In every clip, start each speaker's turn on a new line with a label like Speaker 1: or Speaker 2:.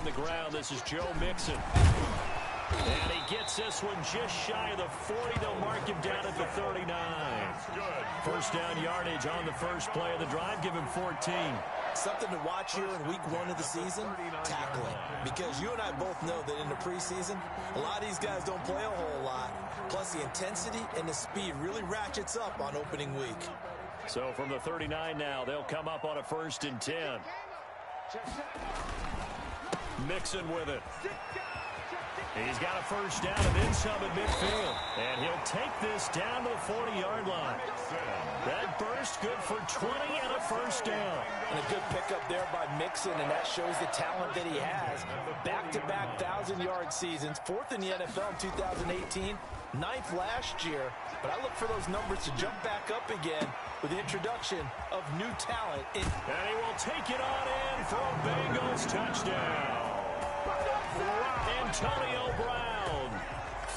Speaker 1: on the ground. This is Joe Mixon. And he gets this one just shy of the 40. They'll mark him down at the 39. First down yardage on the first play of the drive. Give him 14.
Speaker 2: Something to watch here in week 1 of the season, tackling. Because you and I both know that in the preseason, a lot of these guys don't play a whole lot. Plus the intensity and the speed really ratchets up on opening week.
Speaker 1: So from the 39 now, they'll come up on a 1st and 10. Mixon with it. He's got a first down and then some at midfield. And he'll take this down to the 40-yard line. That burst good for 20 and a first down.
Speaker 2: And a good pickup there by Mixon, and that shows the talent that he has. Back-to-back 1,000-yard seasons, 4th in the NFL in 2018, 9th last year. But I look for those numbers to jump back up again with the introduction of new talent. And
Speaker 1: he will take it on in for a Bengals touchdown. Antonio Brown,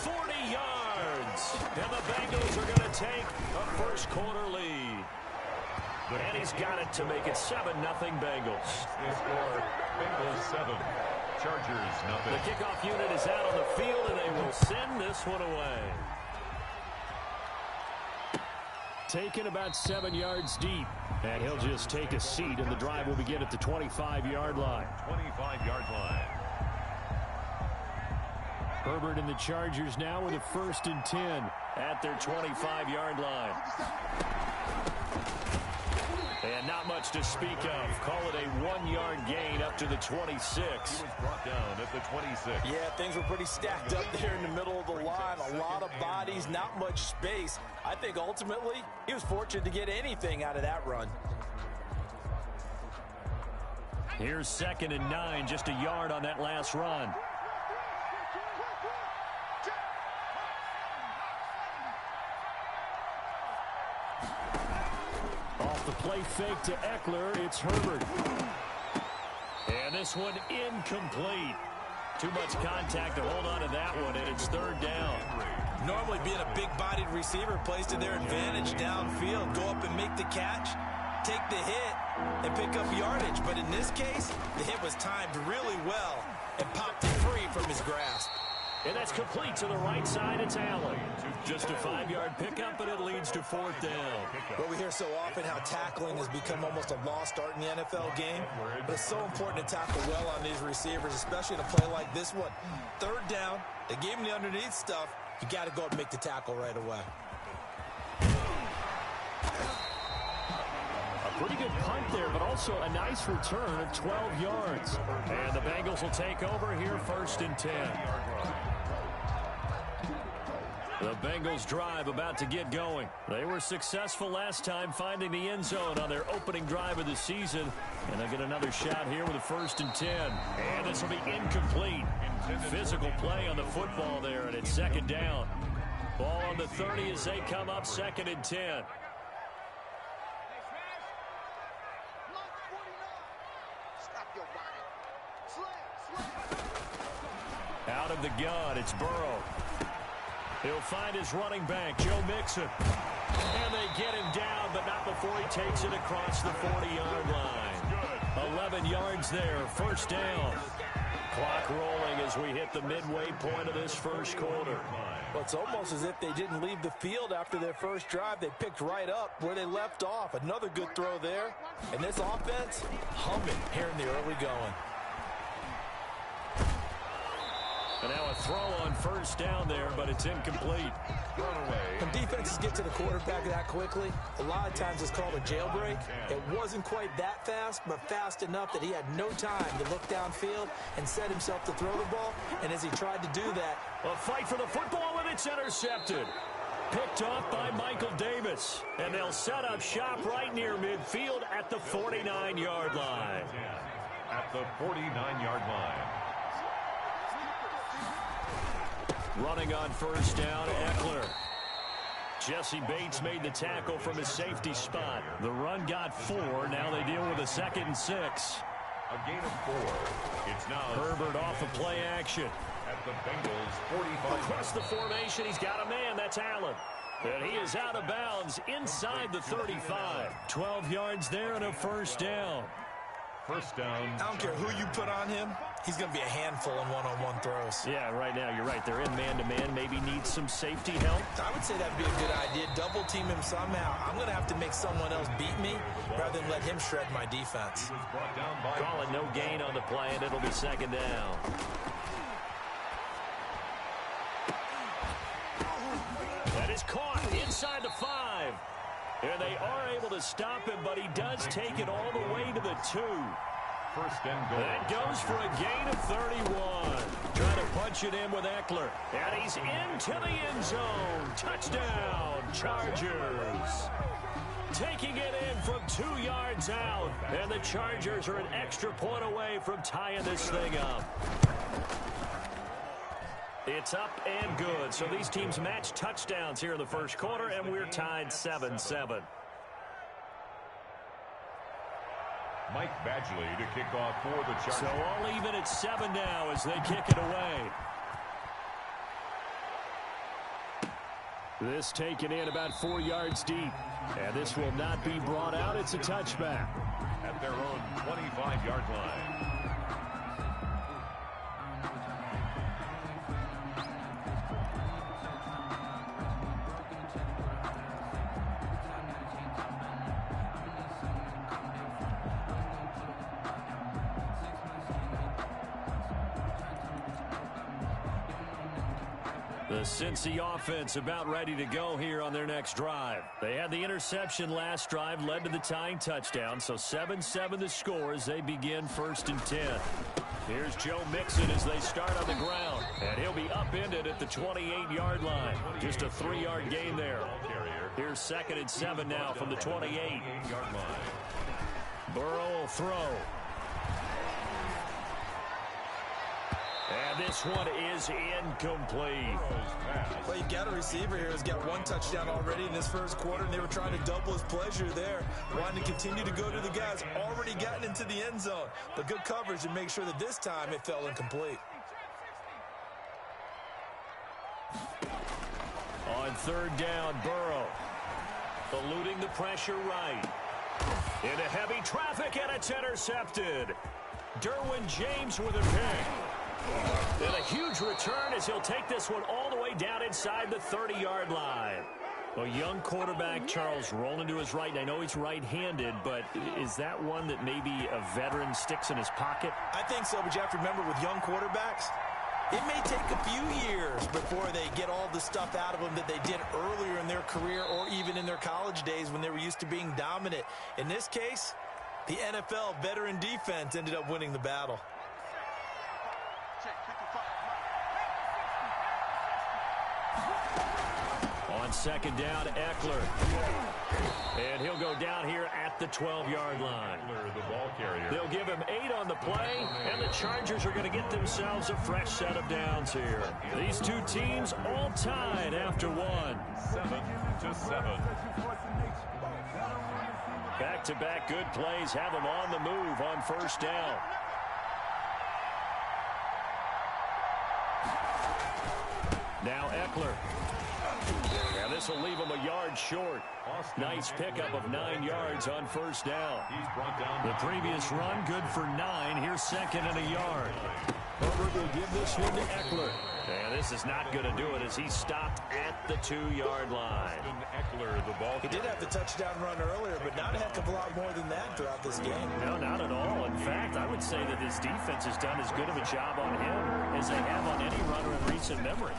Speaker 1: 40 yards. And the Bengals are going to take a first-quarter lead. And he's got it to make it 7-0 Bengals.
Speaker 3: The score, Bengals 7, Chargers 0.
Speaker 1: The kickoff unit is out on the field, and they will send this one away. Taken about 7 yards deep. And he'll just take a seat, and the drive will begin at the 25-yard line.
Speaker 3: 25-yard line.
Speaker 1: Herbert and the Chargers now with a 1st and 10 at their 25-yard line. And not much to speak of. Call it a 1-yard gain up to the 26.
Speaker 3: He was brought down at the 26.
Speaker 2: Yeah, things were pretty stacked up there in the middle of the line. A lot of bodies, not much space. I think ultimately he was fortunate to get anything out of that run.
Speaker 1: Here's 2nd and 9, just a yard on that last run. Off the play fake to Eckler, it's Herbert. And this one incomplete. Too much contact to hold on to that one, and it's 3rd down.
Speaker 2: Normally being a big-bodied receiver plays to their advantage downfield. Go up and make the catch, take the hit, and pick up yardage. But in this case, the hit was timed really well and popped it free from his grasp.
Speaker 1: And that's complete to the right side. It's Allen. Just a 5-yard pickup, and it leads to 4th down.
Speaker 2: Well, we hear so often how tackling has become almost a lost art in the NFL game. But it's so important to tackle well on these receivers, especially in a play like this one. 3rd down, they gave him the underneath stuff. You got to go up and make the tackle right away.
Speaker 1: A pretty good punt there, but also a nice return of 12 yards. And the Bengals will take over here 1st and 10. The Bengals drive about to get going. They were successful last time finding the end zone on their opening drive of the season. And they'll get another shot here with a 1st and 10. And this will be incomplete. Physical play on the football there, and it's 2nd down. Ball on the 30 as they come up 2nd and 10. Out of the gun, it's Burrow. He'll find his running back, Joe Mixon. And they get him down, but not before he takes it across the 40-yard line. 11 yards there, 1st down. Clock rolling as we hit the midway point of this first quarter.
Speaker 2: Well, it's almost as if they didn't leave the field after their first drive. They picked right up where they left off. Another good throw there. And this offense, humming here in the early going.
Speaker 1: And now a throw on 1st down there, but it's incomplete.
Speaker 2: When defenses get to the quarterback that quickly, a lot of times it's called a jailbreak. It wasn't quite that fast, but fast enough that he had no time to look downfield and set himself to throw the ball. And as he tried to do that,
Speaker 1: a fight for the football, and it's intercepted. Picked off by Michael Davis. And they'll set up shop right near midfield at the 49-yard line.
Speaker 3: At the 49-yard line.
Speaker 1: Running on 1st down, Eckler. Jesse Bates made the tackle from his safety spot. The run got 4. Now they deal with a 2nd and 6.
Speaker 3: A gain of 4. It's now
Speaker 1: Herbert off of play action.
Speaker 3: At the Bengals 45.
Speaker 1: Across the formation, he's got a man. That's Allen. And he is out of bounds inside the 35. 12 yards there and a 1st down.
Speaker 3: First down.
Speaker 2: I don't care who you put on him. He's going to be a handful in one-on-one throws.
Speaker 1: Yeah, right now, you're right. They're in man-to-man. Maybe need some safety help.
Speaker 2: I would say that would be a good idea. Double team him somehow. I'm going to have to make someone else beat me rather than let him shred my defense.
Speaker 1: Call it no gain on the play, and it'll be second down. That is caught inside the 5. And they are able to stop him, but he does take it all the way to the 2.
Speaker 3: First and goal.
Speaker 1: That goes for a gain of 31. Trying to punch it in with Eckler. And he's into the end zone. Touchdown, Chargers. Taking it in from 2 yards out. And the Chargers are an extra point away from tying this thing up. It's up and good. So these teams match touchdowns here in the first quarter, and we're tied 7-7.
Speaker 3: Mike Badgley to kick off for the Chargers.
Speaker 1: So all even at 7 now as they kick it away. This taken in about 4 yards deep. And this will not be brought out. It's a touchback.
Speaker 3: At their own 25-yard line.
Speaker 1: The Cincy offense about ready to go here on their next drive. They had the interception last drive, led to the tying touchdown, so 7-7 the score as they begin 1st and 10. Here's Joe Mixon as they start on the ground, and he'll be upended at the 28-yard line. Just a 3-yard gain there. Here's 2nd and 7 now from the 28-yard line. Burrow will throw. And this one is incomplete.
Speaker 2: Well, you got a receiver here who's got 1 touchdown already in this first quarter, and they were trying to double his pleasure there, wanting to continue to go to the guys already gotten into the end zone. But good coverage to make sure that this time it fell incomplete.
Speaker 1: On 3rd down, Burrow eluding the pressure right. Into heavy traffic, and it's intercepted. Derwin James with a pick. And a huge return as he'll take this one all the way down inside the 30-yard line. A young quarterback, Charles, rolling to his right. I know he's right-handed, but is that one that maybe a veteran sticks in his pocket?
Speaker 2: I think so, but you have to remember with young quarterbacks, it may take a few years before they get all the stuff out of them that they did earlier in their career or even in their college days when they were used to being dominant. In this case, the NFL veteran defense ended up winning the battle.
Speaker 1: On 2nd down, Eckler. And he'll go down here at the 12-yard line.
Speaker 3: The ball carrier.
Speaker 1: They'll give him 8 on the play, and the Chargers are going to get themselves a fresh set of downs here. These two teams all tied after 1.
Speaker 3: 7-7.
Speaker 1: Back-to-back good plays have them on the move on 1st down. Now Eckler. And this will leave him a yard short. Nice pickup of 9 yards on 1st down. The previous run, good for 9. Here's 2nd and a yard. Herbert will give this one to Eckler. And this is not going to do it as he stopped at the 2-yard line.
Speaker 2: He did have the touchdown run earlier, but not a heck of a lot more than that throughout this game.
Speaker 1: No, not at all. In fact, I would say that this defense has done as good of a job on him as they have on any runner in recent memory.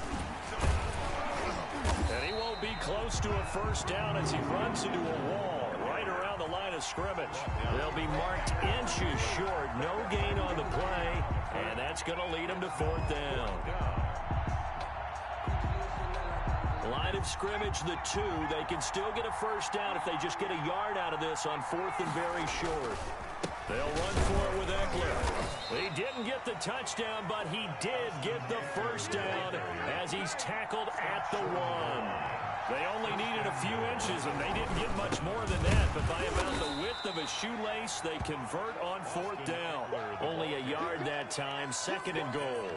Speaker 1: And he won't be close to a 1st down as he runs into a wall right around the line of scrimmage. They'll be marked inches short. No gain on the play, and that's going to lead him to 4th down. Line of scrimmage, the 2. They can still get a 1st down if they just get a yard out of this on 4th and very short. They'll run for it with Eckler. He didn't get the touchdown, but he did get the 1st down as he's tackled at the 1. They only needed a few inches, and they didn't get much more than that. But by about the width of a shoelace, they convert on 4th down. Only a yard that time, 2nd and goal.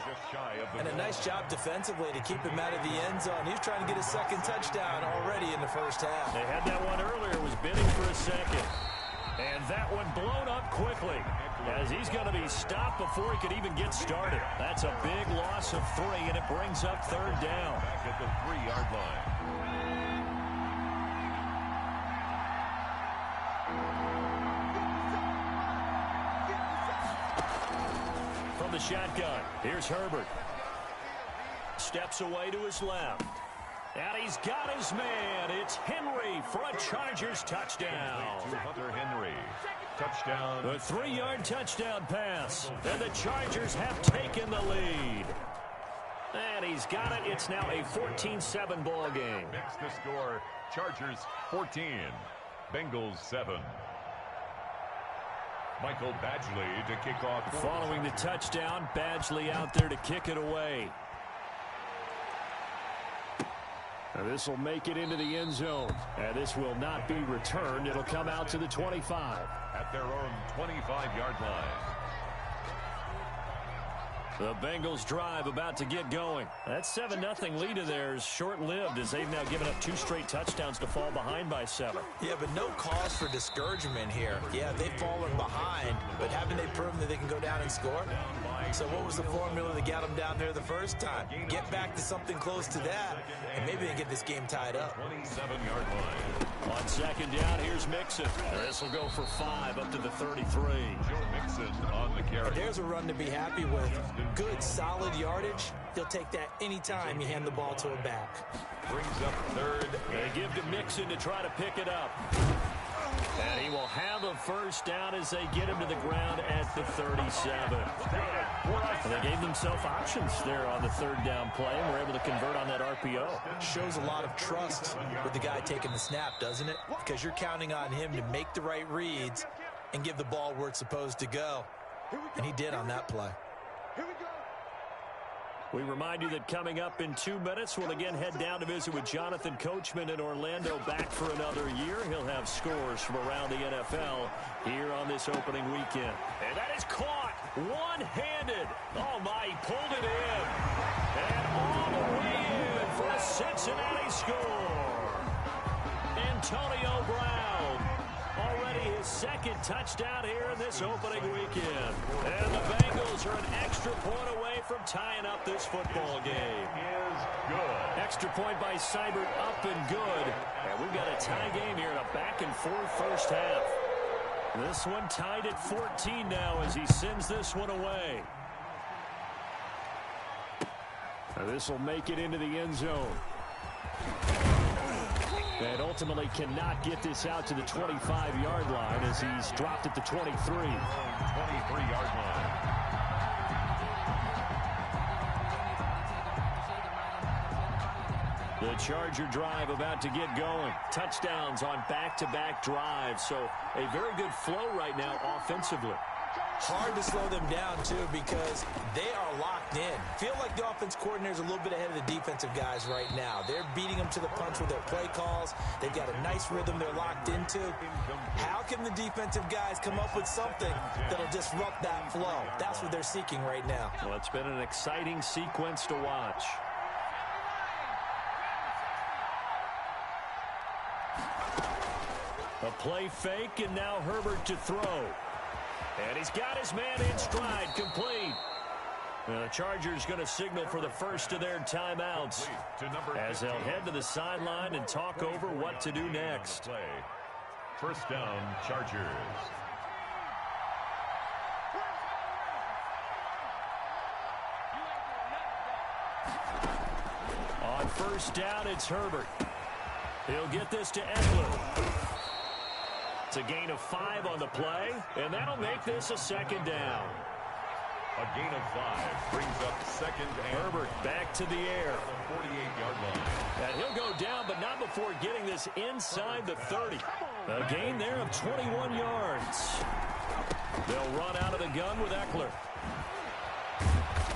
Speaker 2: And a nice job defensively to keep him out of the end zone. He's trying to get his 2nd touchdown already in the 1st half.
Speaker 1: They had that one earlier, was bidding for a 2nd. And that one blown up quickly. as he's going to be stopped before he could even get started. That's a big loss of 3, and it brings up 3rd down.
Speaker 3: Back at the 3-yard line.
Speaker 1: From the shotgun, here's Herbert. Steps away to his left. And he's got his man. It's Henry for a Chargers touchdown.
Speaker 3: To Hunter Henry. Touchdown.
Speaker 1: A 3-yard touchdown pass. And the Chargers have taken the lead. And he's got it. It's now a 14-7 ball game.
Speaker 3: Makes the score. Chargers 14. Bengals 7. Michael Badgley to kick off.
Speaker 1: Following the touchdown, Badgley out there to kick it away. This will make it into the end zone. And this will not be returned. It'll come out to the 25.
Speaker 3: At their own 25-yard line.
Speaker 1: The Bengals drive about to get going. That 7-0 lead of theirs short-lived as they've now given up 2 straight touchdowns to fall behind by 7.
Speaker 2: Yeah, but no cause for discouragement here. Yeah, they've fallen behind, but haven't they proven that they can go down and score? So what was the formula that got them down there the first time? Get back to something close to that, and maybe they get this game tied up.
Speaker 3: 27-yard line.
Speaker 1: On 2nd down, here's Mixon. This will go for 5 up to the 33.
Speaker 3: Joe Mixon on the carry.
Speaker 2: And there's a run to be happy with. Good, solid yardage. He'll take that anytime you hand the ball to a back.
Speaker 3: Brings up 3rd.
Speaker 1: They give to Mixon to try to pick it up. And he will have a first down as they get him to the ground at the 37. And they gave themselves options there on the 3rd down play and were able to convert on that RPO.
Speaker 2: Shows a lot of trust with the guy taking the snap, doesn't it? Because you're counting on him to make the right reads and give the ball where it's supposed to go. And he did on that play.
Speaker 1: We remind you that coming up in 2 minutes, we'll again head down to visit with Jonathan Coachman in Orlando, back for another year. He'll have scores from around the NFL here on this opening weekend. And that is caught one-handed. Oh, my, he pulled it in. And all the way in for a Cincinnati score. Antonio Brown. Already his 2nd touchdown here in this opening weekend. And the Bengals are an extra point away from tying up this football game.
Speaker 3: Is good.
Speaker 1: Extra point by Seibert, up and good. And we've got a tie game here in a back-and-forth first half. This one tied at 14 now as he sends this one away. This will make it into the end zone. And ultimately cannot get this out to the 25-yard line as he's dropped at the 23.
Speaker 3: 23-yard line.
Speaker 1: The Charger drive about to get going. Touchdowns on back-to-back drives. So a very good flow right now offensively.
Speaker 2: Hard to slow them down, too, because they are locked in. Feel like the offense coordinator is a little bit ahead of the defensive guys right now. They're beating them to the punch with their play calls. They've got a nice rhythm they're locked into. How can the defensive guys come up with something that'll disrupt that flow? That's what they're seeking right now.
Speaker 1: Well, it's been an exciting sequence to watch. A play fake, and now Herbert to throw. And he's got his man in stride, complete. And the Chargers going to signal for the first of their timeouts as they'll head to the sideline and talk over what to do next.
Speaker 3: First down, Chargers.
Speaker 1: On first down, it's Herbert. He'll get this to Eckler. It's a gain of 5 on the play, and that'll make this a 2nd down.
Speaker 3: A gain of 5 brings up 2nd and
Speaker 1: Herbert back to the air.
Speaker 3: 48-yard line.
Speaker 1: And he'll go down, but not before getting this inside the 30. A gain there of 21 yards. They'll run out of the gun with Eckler.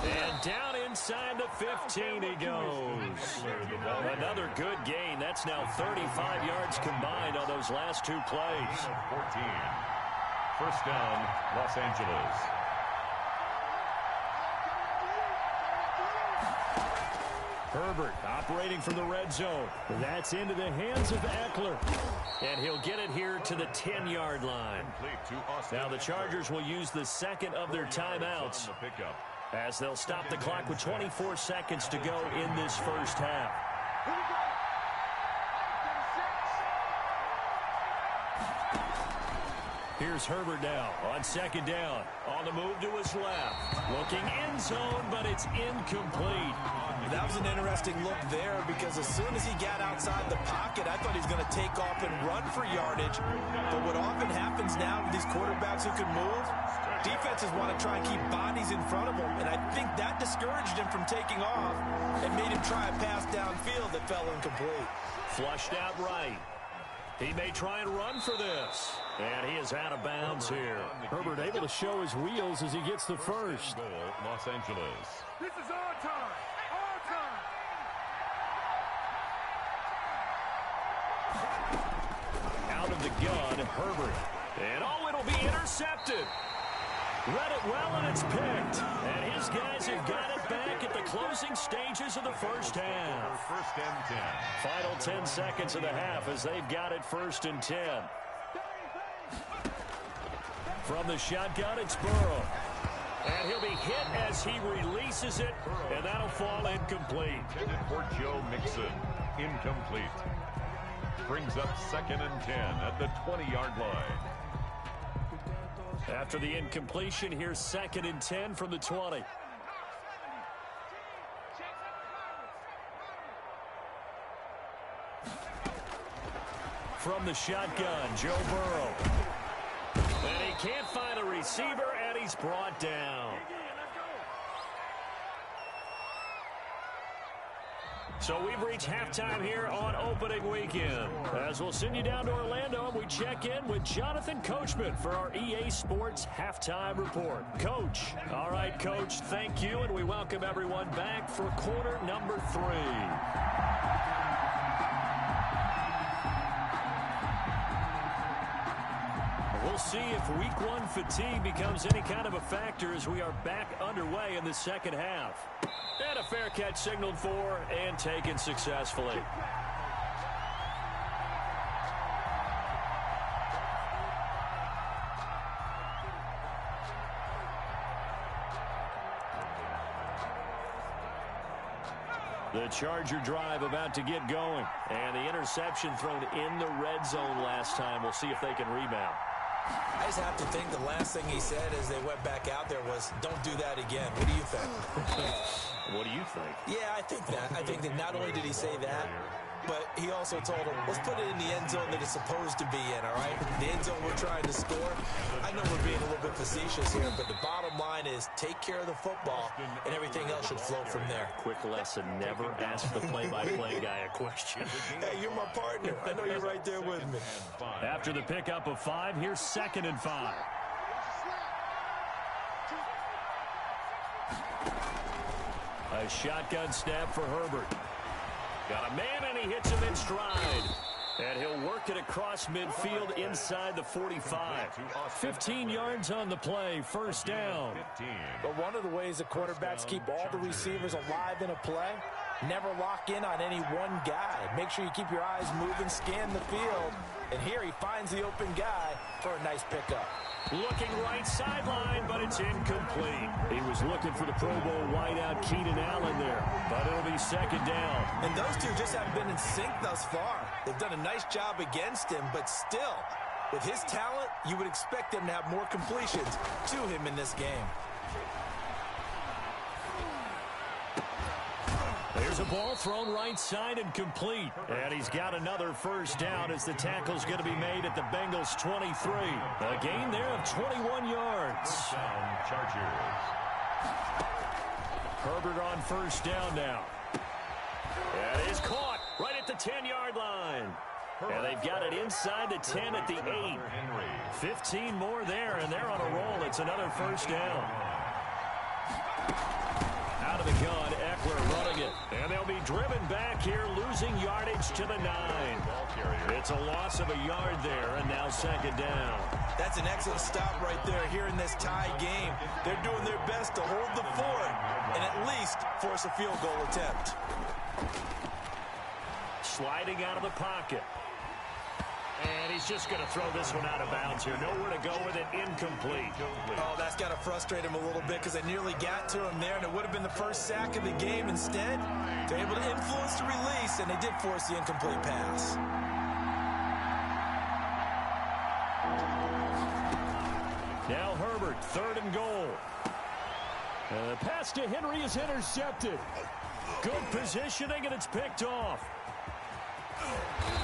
Speaker 1: And down inside the 15 he goes. Another good gain. That's now 35 yards combined on those last 2 plays.
Speaker 3: 14. First down, Los Angeles.
Speaker 1: Herbert operating from the red zone. That's into the hands of Eckler. And he'll get it here to the 10-yard line. Now the Chargers will use the second of their timeouts as they'll stop the clock with 24 seconds to go in this first half. Here's Herbert now on second down. On the move to his left. Looking end zone, but it's incomplete.
Speaker 2: That was an interesting look there because as soon as he got outside the pocket, I thought he was going to take off and run for yardage. But what often happens now with these quarterbacks who can move, defenses want to try and keep bodies in front of them. And I think that discouraged him from taking off and made him try a pass downfield that fell incomplete.
Speaker 1: Flushed out right. He may try and run for this. And he is out of bounds here. Herbert able to show his wheels as he gets the first.
Speaker 3: Los Angeles.
Speaker 4: This is our time. Our time.
Speaker 1: Out of the gun, Herbert. And oh, it'll be intercepted. Read it well, and it's picked. And his guys have got it back at the closing stages of the first half.
Speaker 3: First and 10.
Speaker 1: Final 10 seconds of the half as they've got it first and 10. From the shotgun, it's Burrow. And he'll be hit as he releases it, and that'll fall incomplete.
Speaker 3: Intended for Joe Mixon. Incomplete. Brings up second and 10 at the 20-yard line.
Speaker 1: After the incompletion, here's second and 10 from the 20. From the shotgun, Joe Burrow. And he can't find a receiver, and he's brought down. So we've reached halftime here on opening weekend. As we'll send you down to Orlando, and we check in with Jonathan Coachman for our EA Sports Halftime Report. Coach. All right, Coach, thank you, and we welcome everyone back for quarter number 3. We'll see if week 1 fatigue becomes any kind of a factor as we are back underway in the second half. And a fair catch signaled for and taken successfully. The Charger drive about to get going. And the interception thrown in the red zone last time. We'll see if they can rebound.
Speaker 2: I just have to think the last thing he said as they went back out there was, don't do that again. What do you think?
Speaker 1: What do you think?
Speaker 2: Yeah, I think that. I think that not only did he say that, but he also told him, let's put it in the end zone that it's supposed to be in, all right? The end zone we're trying to score. I know we're being a little bit facetious here, but the bottom line is take care of the football, and everything else should flow from there.
Speaker 1: Quick lesson, never ask the play-by-play guy a question.
Speaker 2: Hey, you're my partner. I know you're right there with me.
Speaker 1: After the pickup of 5, here's second and 5. A shotgun snap for Herbert. Got a man, and he hits him in stride. And he'll work it across midfield inside the 45. 15 yards on the play, first down.
Speaker 2: But one of the ways the quarterbacks keep all the receivers alive in a play, never lock in on any one guy. Make sure you keep your eyes moving, scan the field. And here he finds the open guy for a nice pickup.
Speaker 1: Looking right sideline, but it's incomplete. He was looking for the Pro Bowl wideout Keenan Allen there, but it'll be second down.
Speaker 2: And those two just haven't been in sync thus far. They've done a nice job against him, but still, with his talent, you would expect them to have more completions to him in this game.
Speaker 1: There's a ball thrown right side and complete. And he's got another first down as the tackle's going to be made at the Bengals 23. A gain there of 21 yards.
Speaker 3: Chargers.
Speaker 1: Herbert on first down now. And he's caught right at the 10-yard line. And they've got it inside the 10 at the 8. 15 more there, and they're on a roll. It's another first down. Out of the gun, Eckler running it. And they'll be driven back here, losing yardage to the 9. It's a loss of a yard there, and now second down.
Speaker 2: That's an excellent stop right there here in this tie game. They're doing their best to hold the fort. And at least force a field goal attempt.
Speaker 1: Sliding out of the pocket. And he's just going to throw this one out of bounds here. Nowhere to go with it. Incomplete.
Speaker 2: Oh, that's got to frustrate him a little bit because they nearly got to him there, and it would have been the first sack of the game. Instead, they're able to influence the release, and they did force the incomplete pass.
Speaker 1: Now Herbert, 3rd and goal. And the pass to Henry is intercepted. Good positioning, and it's picked off.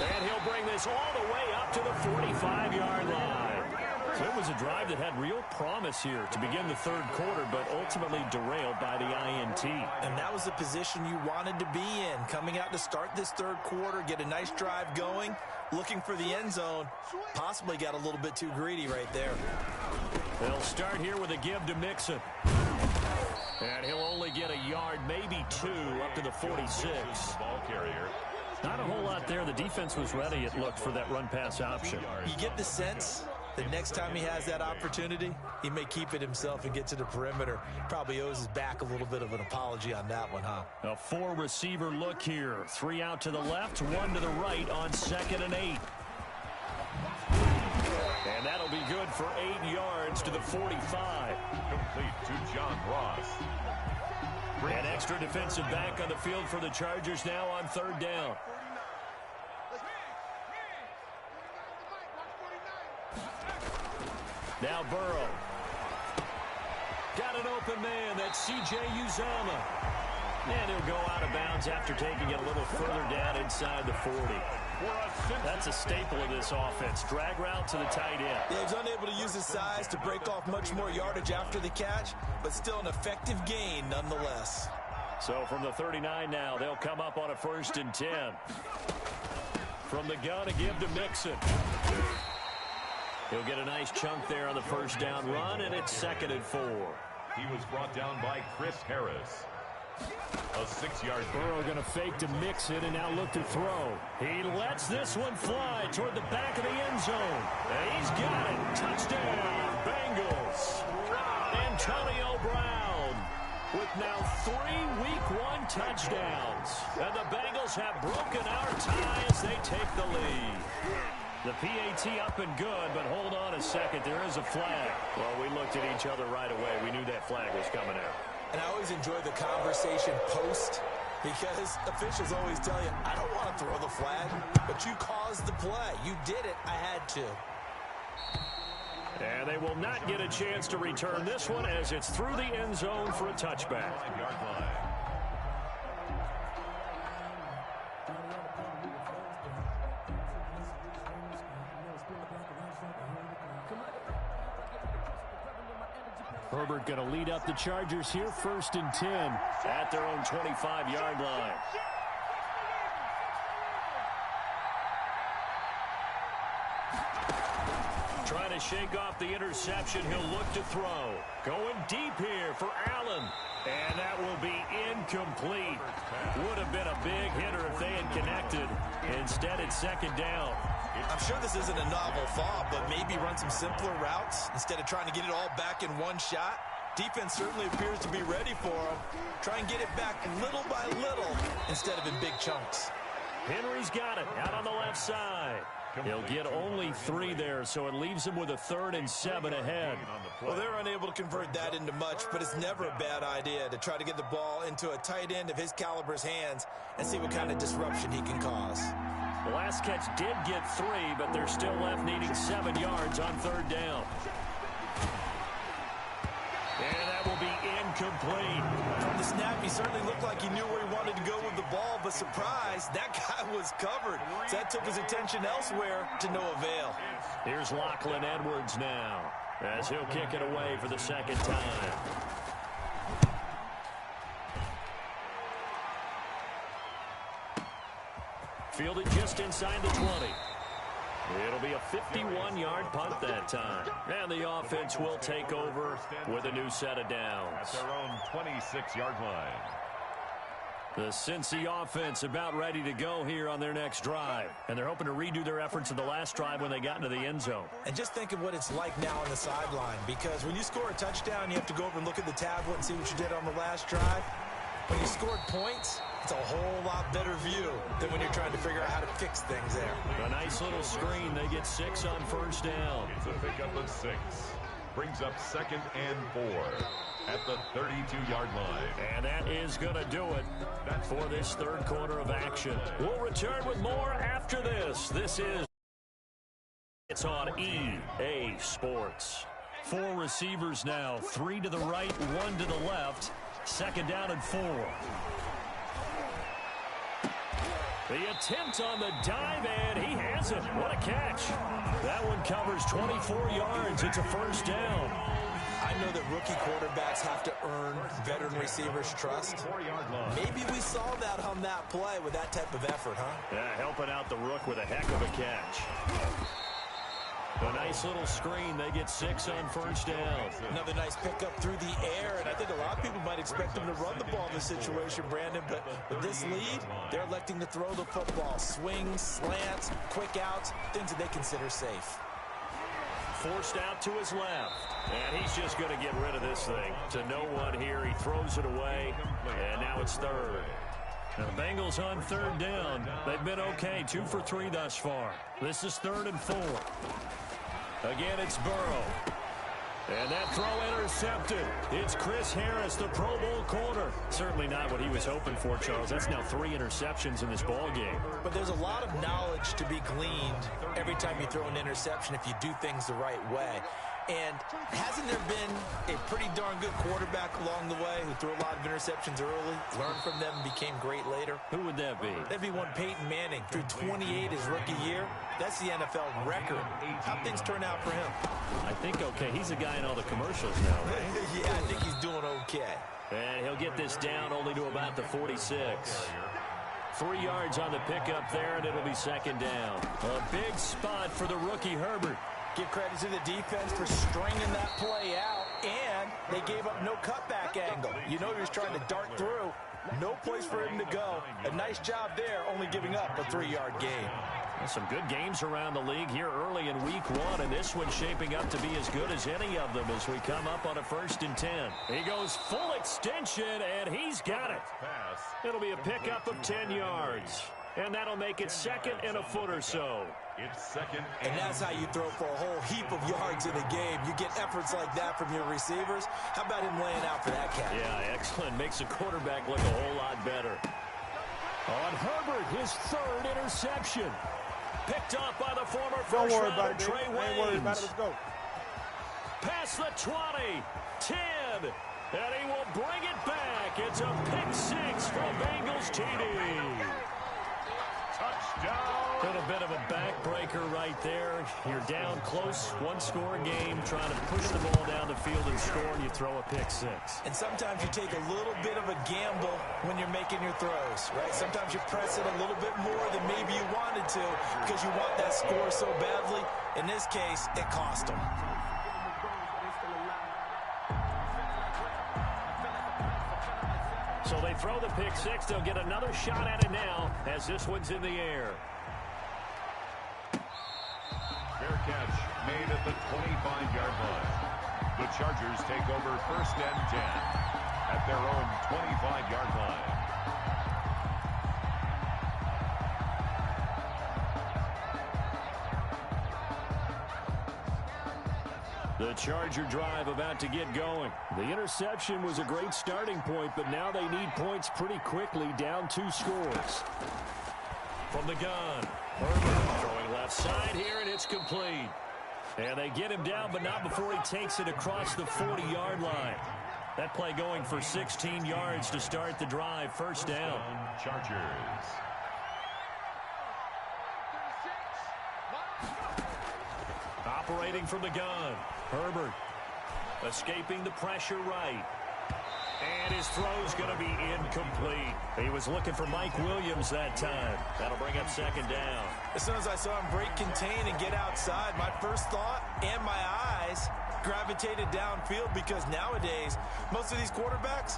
Speaker 1: And he'll bring this all the way up to the 45-yard line. So it was a drive that had real promise here to begin the 3rd quarter, but ultimately derailed by the INT.
Speaker 2: And that was the position you wanted to be in, coming out to start this 3rd quarter, get a nice drive going, looking for the end zone. Possibly got a little bit too greedy right there.
Speaker 1: They'll start here with a give to Mixon. And he'll only get a yard, maybe 2, up to the 46.
Speaker 3: Ball carrier.
Speaker 1: Not a whole lot there. The defense was ready, it looked, for that run-pass option.
Speaker 2: You get the sense that next time he has that opportunity, he may keep it himself and get to the perimeter. Probably owes his back a little bit of an apology on that one, huh?
Speaker 1: A 4-receiver look here. 3 out to the left, 1 to the right on 2nd and 8. And that'll be good for 8 yards to the 45.
Speaker 3: Complete to John Ross.
Speaker 1: An extra defensive back on the field for the Chargers now on 3rd down. Now Burrow. Got an open man. That's C.J. Uzomah. And he'll go out of bounds after taking it a little further down inside the 40. That's a staple of this offense. Drag route to the tight end.
Speaker 2: Yeah, he's unable to use his size to break off much more yardage after the catch, but still an effective gain nonetheless.
Speaker 1: So from the 39 now, they'll come up on a 1st and 10. From the gun, a give to Mixon. He'll get a nice chunk there on the 1st down run, and it's 2nd and 4.
Speaker 3: He was brought down by Chris Harris. A 6-yard
Speaker 1: Burrow going to fake to Mixon and now look to throw. He lets this one fly toward the back of the end zone. And he's got it. Touchdown, Bengals. Antonio Brown with now 3 Week 1 touchdowns. And the Bengals have broken our tie as they take the lead. The PAT up and good, but hold on a second. There is a flag. Well, we looked at each other right away. We knew that flag was coming out.
Speaker 2: And I always enjoy the conversation post because officials always tell you, I don't want to throw the flag, but you caused the play. You did it. I had to.
Speaker 1: And they will not get a chance to return this one as it's through the end zone for a touchback. Herbert going to lead up the Chargers here, 1st and 10 at their own 25-yard line. Trying to shake off the interception. He'll look to throw. Going deep here for Allen. And that will be incomplete. Would have been a big hitter if they had connected. Instead, it's 2nd down.
Speaker 2: I'm sure this isn't a novel thought, but maybe run some simpler routes instead of trying to get it all back in one shot. Defense certainly appears to be ready for him. Try and get it back little by little instead of in big chunks.
Speaker 1: Henry's got it out on the left side. He'll get only 3 there, so it leaves him with a 3rd and 7 ahead.
Speaker 2: Well, they're unable to convert that into much, but it's never a bad idea to try to get the ball into a tight end of his caliber's hands and see what kind of disruption he can cause.
Speaker 1: The last catch did get 3, but they're still left needing 7 yards on 3rd down. And that will be incomplete.
Speaker 2: From the snap, he certainly looked like he knew where he wanted to go with the ball, but surprise, that guy was covered. So that took his attention elsewhere to no avail.
Speaker 1: Here's Lachlan Edwards now, as he'll kick it away for the 2nd time. Fielded just inside the 20. It'll be a 51-yard punt that time. And the offense will take over with a new set of downs.
Speaker 3: At their own 26-yard line.
Speaker 1: The Cincy offense about ready to go here on their next drive. And they're hoping to redo their efforts in the last drive when they got into the end zone.
Speaker 2: And just think of what it's like now on the sideline, because when you score a touchdown, you have to go over and look at the tablet and see what you did on the last drive. When you scored points, it's a whole lot better view than when you're trying to figure out how to fix things there.
Speaker 1: A nice little screen. They get 6 on first down.
Speaker 3: It's a pickup of 6. Brings up 2nd and 4 at the 32-yard line.
Speaker 1: And that is going to do it for this third quarter of action. We'll return with more after this. This is It's on EA Sports. 4 receivers now, 3 to the right, 1 to the left. 2nd down and 4. The attempt on the dive, and he has it. What a catch. That one covers 24 yards. It's a first down.
Speaker 2: I know that rookie quarterbacks have to earn veteran receivers' trust. Maybe we saw that on that play with that type of effort, huh?
Speaker 1: Yeah, helping out the rook with a heck of a catch. A nice little screen. They get 6 on first down.
Speaker 2: Another nice pickup through the air, and I think a lot of people might expect them to run the ball in this situation, Brandon, but with this lead, they're electing to throw the football. Swings, slants, quick outs, things that they consider safe.
Speaker 1: Forced out to his left, and he's just going to get rid of this thing. To no one here, he throws it away, and now it's 3rd. Now the Bengals on 3rd down. They've been okay, 2 for 3 thus far. This is 3rd and 4. Again, it's Burrow. And that throw intercepted. It's Chris Harris, the Pro Bowl corner. Certainly not what he was hoping for, Charles. That's now 3 interceptions in this ball game.
Speaker 2: But there's a lot of knowledge to be gleaned every time you throw an interception if you do things the right way. And hasn't there been a pretty darn good quarterback along the way who threw a lot of interceptions early, learned from them, and became great later?
Speaker 1: Who would that be?
Speaker 2: That'd be one Peyton Manning. Threw 28 his rookie year. That's the NFL record. How'd things turn out for him?
Speaker 1: I think okay. He's a guy in all the commercials now, right?
Speaker 2: Yeah, I think he's doing okay.
Speaker 1: And he'll get this down only to about the 46. 3 yards on the pickup there, and it'll be 2nd down. A big spot for the rookie Herbert.
Speaker 2: Give credit to the defense for stringing that play out, and they gave up no cutback angle. You know he was trying to dart through. No place for him to go. A nice job there, only giving up a 3-yard gain.
Speaker 1: Some good games around the league here early in week 1, and this one's shaping up to be as good as any of them as we come up on a 1st and 10. He goes full extension, and he's got it. It'll be a pickup of 10 yards. And that'll make it 2nd and a foot or so.
Speaker 3: It's 2nd
Speaker 2: and that's how you throw for a whole heap of yards in a game. You get efforts like that from your receivers. How about him laying out for that catch?
Speaker 1: Yeah, excellent. Makes a quarterback look a whole lot better. On Herbert, his 3rd interception. Picked off by the former first-rounder Trey Waynes.
Speaker 4: Ain't worried about it. Let's go.
Speaker 1: Past the 20, 10, and he will bring it back. It's a pick 6 from Bengals TD.
Speaker 3: touchdown.
Speaker 1: Little bit of a backbreaker right there. You're down close, 1-score game, trying to push the ball down the field and score, and you throw a pick 6.
Speaker 2: And sometimes you take a little bit of a gamble when you're making your throws, right? Sometimes you press it a little bit more than maybe you wanted to because you want that score so badly. In this case, it cost them.
Speaker 1: So they throw the pick 6. They'll get another shot at it now as this one's in the air.
Speaker 3: Fair catch made at the 25-yard line. The Chargers take over 1st and 10 at their own 25-yard line.
Speaker 1: The Charger drive about to get going. The interception was a great starting point, but now they need points pretty quickly, down 2 scores. From the gun, Herbert throwing left side here, and it's complete. And they get him down, but not before he takes it across the 40-yard line. That play going for 16 yards to start the drive. 1st down.
Speaker 3: Chargers.
Speaker 1: Operating from the gun, Herbert escaping the pressure right. And his throw's going to be incomplete. He was looking for Mike Williams that time. That'll bring up 2nd down.
Speaker 2: As soon as I saw him break contain and get outside, my first thought and my eyes gravitated downfield because nowadays, most of these quarterbacks,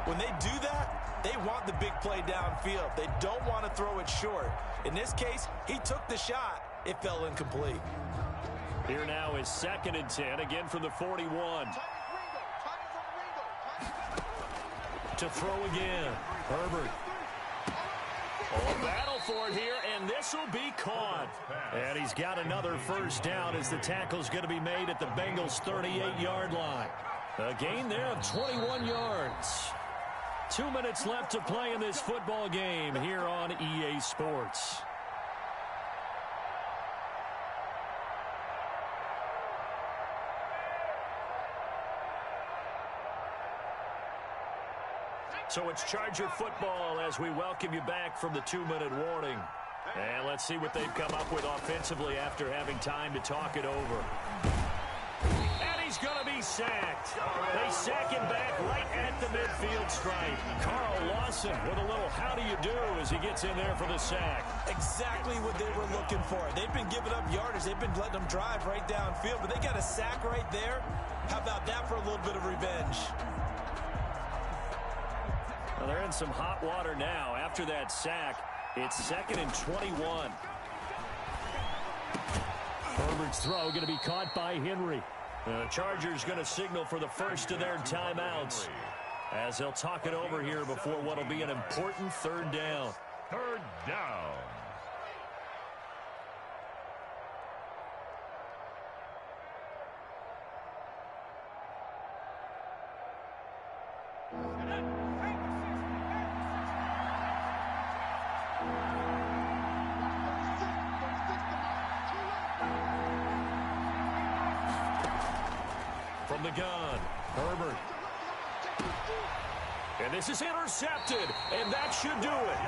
Speaker 2: when they do that, They want the big play downfield. They don't want to throw it short. In this case, he took the shot. It fell incomplete.
Speaker 1: Here now is 2nd and 10, again from the 41. To throw again, Herbert. Oh, battle for it here, and this will be caught. And he's got another first down as the tackle's going to be made at the Bengals' 38-yard line. A gain there of 21 yards. 2 minutes left to play in this football game here on EA Sports. So it's Charger football as we welcome you back from the 2-minute warning. And let's see what they've come up with offensively after having time to talk it over. And he's going to be sacked. They sack him back right at the midfield stripe. Carl Lawson with a little how do you do as he gets in there for the sack.
Speaker 2: Exactly what they were looking for. They've been giving up yardage. They've been letting them drive right downfield, but they got a sack right there. How about that for a little bit of revenge?
Speaker 1: Well, they're in some hot water now. After that sack, it's 2nd and 21. Herbert's throw going to be caught by Henry. The Chargers going to signal for the first of their timeouts as they'll talk it over here before what will be an important 3rd down.
Speaker 3: 3rd down.
Speaker 1: From the gun, Herbert. And this is intercepted, and that should do it.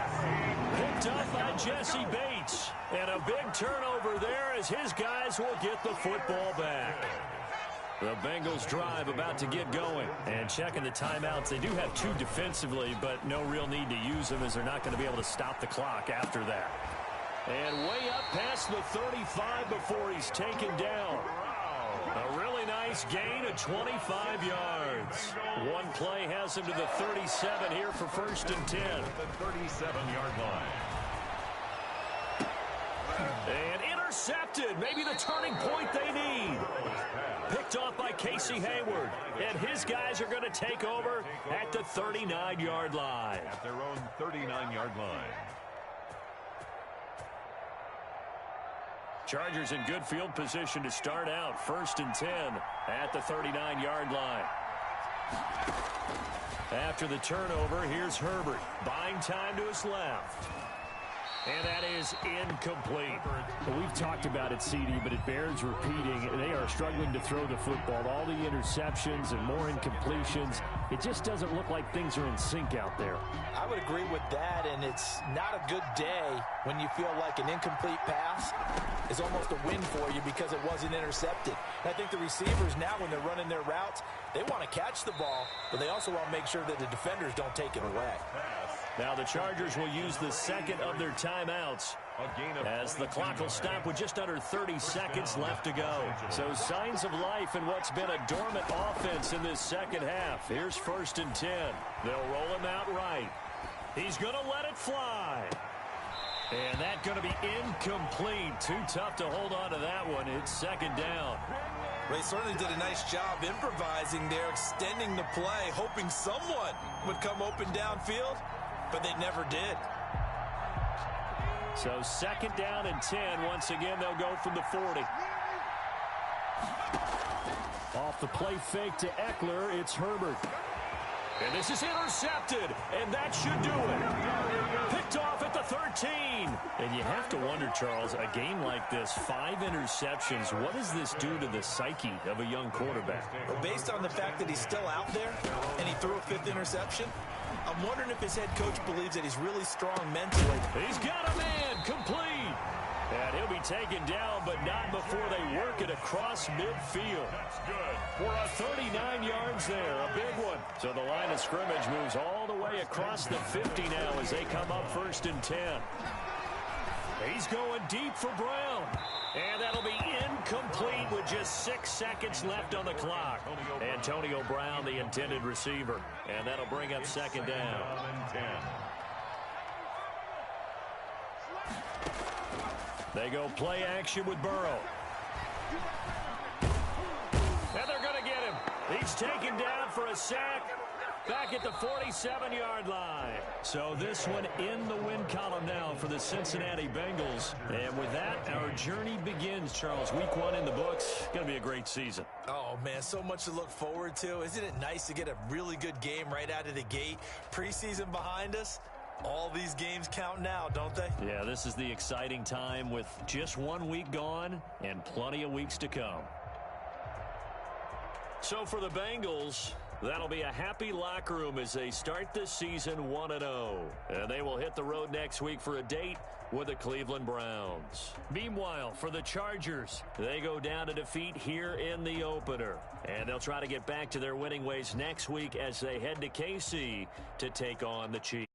Speaker 1: Picked up by Jesse Bates. And a big turnover there as his guys will get the football back. The Bengals drive about to get going. And checking the timeouts, they do have 2 defensively, but no real need to use them as they're not going to be able to stop the clock after that. And way up past the 35 before he's taken down. A really nice gain of 25 yards. One play has him to the 37 here for 1st and 10.
Speaker 3: The 37-yard line.
Speaker 1: And intercepted. Maybe the turning point they need. Picked off by Casey Hayward. And his guys are going to take over at the 39-yard line.
Speaker 3: At their own 39-yard line.
Speaker 1: Chargers in good field position to start out. 1st and 10 at the 39-yard line. After the turnover, here's Herbert. Buying time to his left. And that is incomplete.
Speaker 5: Well, we've talked about it, CD, but it bears repeating. They are struggling to throw the football. All the interceptions and more incompletions. It just doesn't look like things are in sync out there.
Speaker 2: I would agree with that, and it's not a good day when you feel like an incomplete pass is almost a win for you because it wasn't intercepted. And I think the receivers now, when they're running their routes, they want to catch the ball, but they also want to make sure that the defenders don't take it away.
Speaker 1: Now the Chargers will use the 2nd of their timeouts as the clock will stop with just under 30 seconds left to go. So signs of life in what's been a dormant offense in this 2nd half. Here's 1st and 10. They'll roll him out right. He's going to let it fly. And that's going to be incomplete. Too tough to hold on to that one. It's 2nd down.
Speaker 2: They certainly did a nice job improvising there, extending the play, hoping someone would come open downfield, but they never did.
Speaker 1: So 2nd down and 10. Once again, they'll go from the 40.
Speaker 5: Off the play fake to Eckler, it's Herbert.
Speaker 1: And this is intercepted, and that should do it. Picked off at the 13. And you have to wonder, Charles, a game like this, 5 interceptions, what does this do to the psyche of a young quarterback?
Speaker 2: Well, based on the fact that he's still out there and he threw a 5th interception, I'm wondering if his head coach believes that he's really strong mentally.
Speaker 1: He's got a man, complete. And he'll be taken down, but not before they work it across midfield.
Speaker 3: That's good.
Speaker 1: For a 39 yards there, a big one. So the line of scrimmage moves all the way across the 50 now as they come up 1st and 10. He's going deep for Brown. And that'll be incomplete. Incomplete with just 6 seconds left on the clock. Antonio Brown, the intended receiver. And that'll bring up second down. They go play action with Burrow. And they're going to get him. He's taken down for a sack. Back at the 47-yard line. So this one in the win column now for the Cincinnati Bengals. And with that, our journey begins, Charles. Week 1 in the books. Going to be a great season.
Speaker 2: Oh, man, so much to look forward to. Isn't it nice to get a really good game right out of the gate? Preseason behind us. All these games count now, don't they?
Speaker 1: Yeah, this is the exciting time with just 1 week gone and plenty of weeks to come. So for the Bengals, that'll be a happy locker room as they start this season 1-0. And they will hit the road next week for a date with the Cleveland Browns. Meanwhile, for the Chargers, they go down to defeat here in the opener. And they'll try to get back to their winning ways next week as they head to KC to take on the Chiefs.